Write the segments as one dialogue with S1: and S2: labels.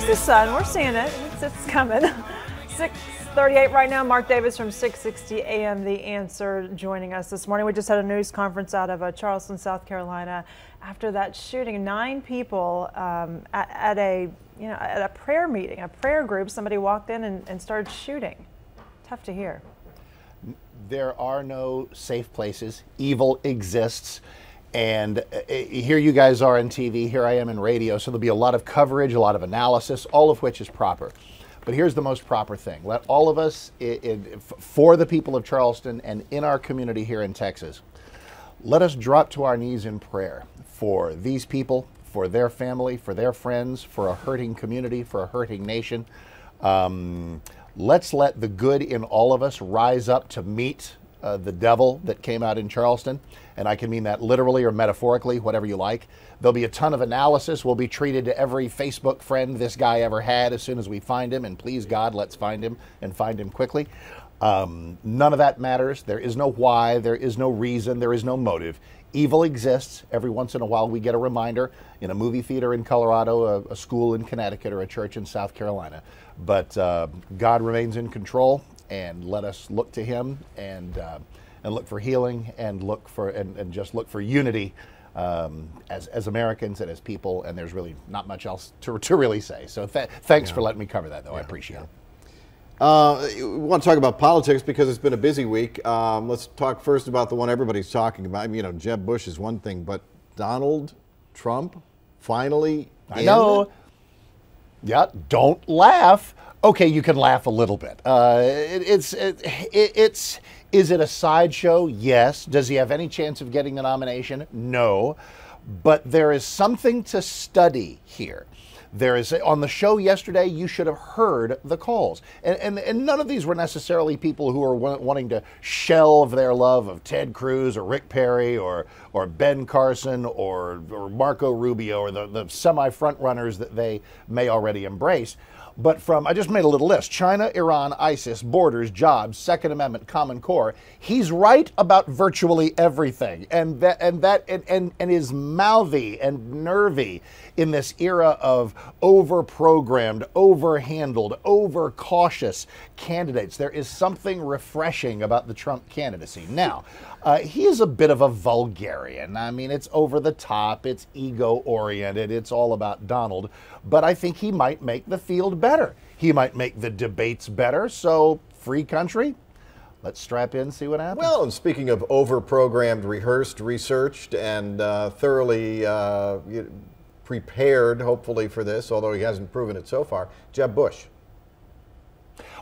S1: the sun. We're seeing it. It's coming. 6:38 right now. Mark Davis from 660 AM The Answer joining us this morning. We just had a news conference out of Charleston, South Carolina, after that shooting. 9 people at a prayer meeting, a prayer group. Somebody walked in and started shooting. Tough to hear.
S2: There are no safe places. Evil exists. And here you guys are on TV, here I am in radio, so there'll be a lot of coverage, a lot of analysis, all of which is proper. But here's the most proper thing. Let all of us, for the people of Charleston and in our community here in Texas, let us drop to our knees in prayer for these people, for their family, for their friends, for a hurting community, for a hurting nation. Let's let the good in all of us rise up to meet the devil that came out in Charleston, and I can mean that literally or metaphorically, whatever you like. There'll be a ton of analysis. We'll be treated to every Facebook friend this guy ever had as soon as we find him, and please God, let's find him and find him quickly. None of that matters. There is no why, there is no reason, there is no motive. Evil exists. Every once in a while we get a reminder in a movie theater in Colorado, a school in Connecticut, or a church in South Carolina. But God remains in control, and let us look to him and look for healing and just look for unity as Americans and as people. And there's really not much else to really say. So thanks for letting me cover that, though. I appreciate it.
S3: We want to talk about politics because it's been a busy week. Let's talk first about the one everybody's talking about. I mean, Jeb Bush is one thing, but Donald Trump finally
S2: I know. Yeah, don't laugh. Okay, you can laugh a little bit. Is it a sideshow? Yes. Does he have any chance of getting the nomination? No. But there is something to study here. There is, on the show yesterday, you should have heard the calls. And none of these were necessarily people who are wanting to shelve their love of Ted Cruz or Rick Perry or Ben Carson or Marco Rubio or the semi-front runners that they may already embrace. But I just made a little list: China, Iran, ISIS, borders, jobs, Second Amendment, Common Core. He's right about virtually everything, and is mouthy and nervy in this era of over-programmed, over-handled, over-cautious candidates. There is something refreshing about the Trump candidacy. Now, he is a bit of a vulgarian. I mean, it's over the top, it's ego-oriented, it's all about Donald, but I think he might make the field better. He might make the debates better, so free country. Let's strap in, see what happens.
S3: Well, and speaking of over-programmed, rehearsed, researched, and thoroughly prepared, hopefully, for this, although he hasn't proven it so far, Jeb Bush.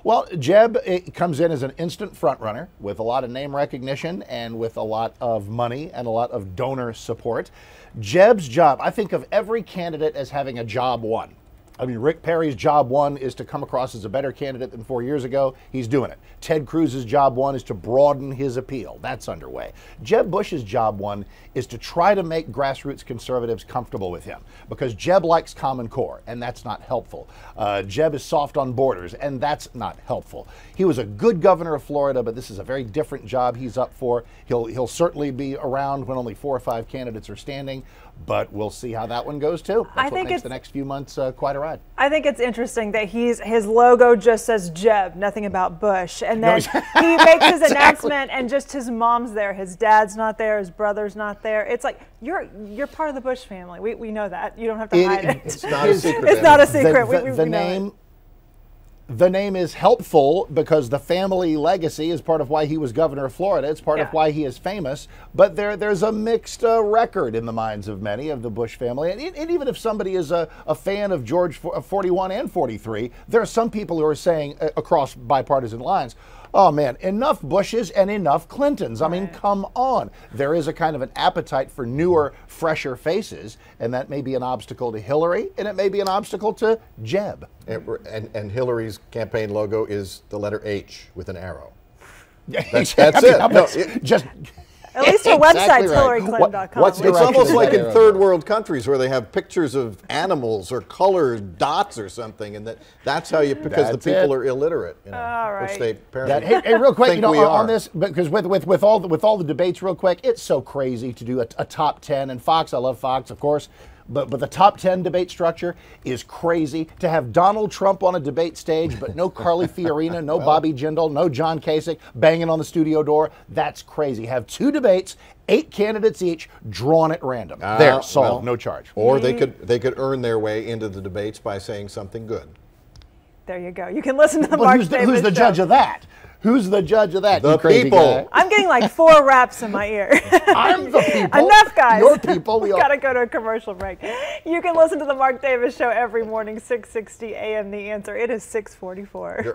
S2: Well, Jeb comes in as an instant frontrunner with a lot of name recognition and with a lot of money and a lot of donor support. Jeb's job, I think of every candidate as having a job one. I mean, Rick Perry's job one is to come across as a better candidate than 4 years ago. He's doing it. Ted Cruz's job one is to broaden his appeal. That's underway. Jeb Bush's job one is to try to make grassroots conservatives comfortable with him, because Jeb likes Common Core, and that's not helpful. Jeb is soft on borders, and that's not helpful. He was a good governor of Florida, but this is a very different job he's up for. He'll certainly be around when only 4 or 5 candidates are standing, but we'll see how that one goes too. That's what makes the next few months quite a ride.
S1: I think it's interesting that his logo just says Jeb, nothing about Bush, and then he makes his announcement and just his mom's there, his dad's not there, his brother's not there. It's like, you're part of the Bush family. We know that. You don't have to hide it.
S3: It's not a secret.
S1: It's not a secret. We know it.
S2: The name is helpful because the family legacy is part of why he was governor of Florida. It's part of why he is famous. But there's a mixed record in the minds of many of the Bush family. And even if somebody is a fan of George 41 and 43, there are some people who are saying across bipartisan lines, oh man, enough Bushes and enough Clintons. I mean, come on. There is a kind of an appetite for newer, fresher faces, and that may be an obstacle to Hillary, and it may be an obstacle to Jeb.
S3: And Hillary's campaign logo is the letter H with an arrow.
S2: That's
S3: it.
S2: Just
S1: At least her website's HillaryClinton.com.
S3: It's almost like in third world countries where they have pictures of animals or colored dots or something, and that's how you, because the people are illiterate, you know,
S1: all right.
S3: which they apparently
S2: hey, real quick,
S3: think
S2: you know,
S3: we are.
S2: on this, because with all the debates, real quick, it's so crazy to do a top 10, and Fox, I love Fox, of course. But the top 10 debate structure is crazy. To have Donald Trump on a debate stage, but no Carly Fiorina, no Bobby Jindal, no John Kasich banging on the studio door, that's crazy. Have 2 debates, 8 candidates each, drawn at random. There, solved,
S3: well,
S2: no charge.
S3: Or they could earn their way into the debates by saying something good.
S1: There you go. You can listen to the
S2: But
S1: Mark
S2: who's
S1: Davis
S2: the
S1: show.
S2: judge of that? Who's the judge of that?
S3: The
S2: you crazy
S3: people.
S2: guy?
S1: I'm getting like 4 raps in my ear.
S2: I'm the people.
S1: Enough, guys.
S2: Your people. We
S1: We've
S2: all
S1: got to go to a commercial break. You can listen to the Mark Davis Show every morning, 6:60 a.m. The Answer. It is 6:44.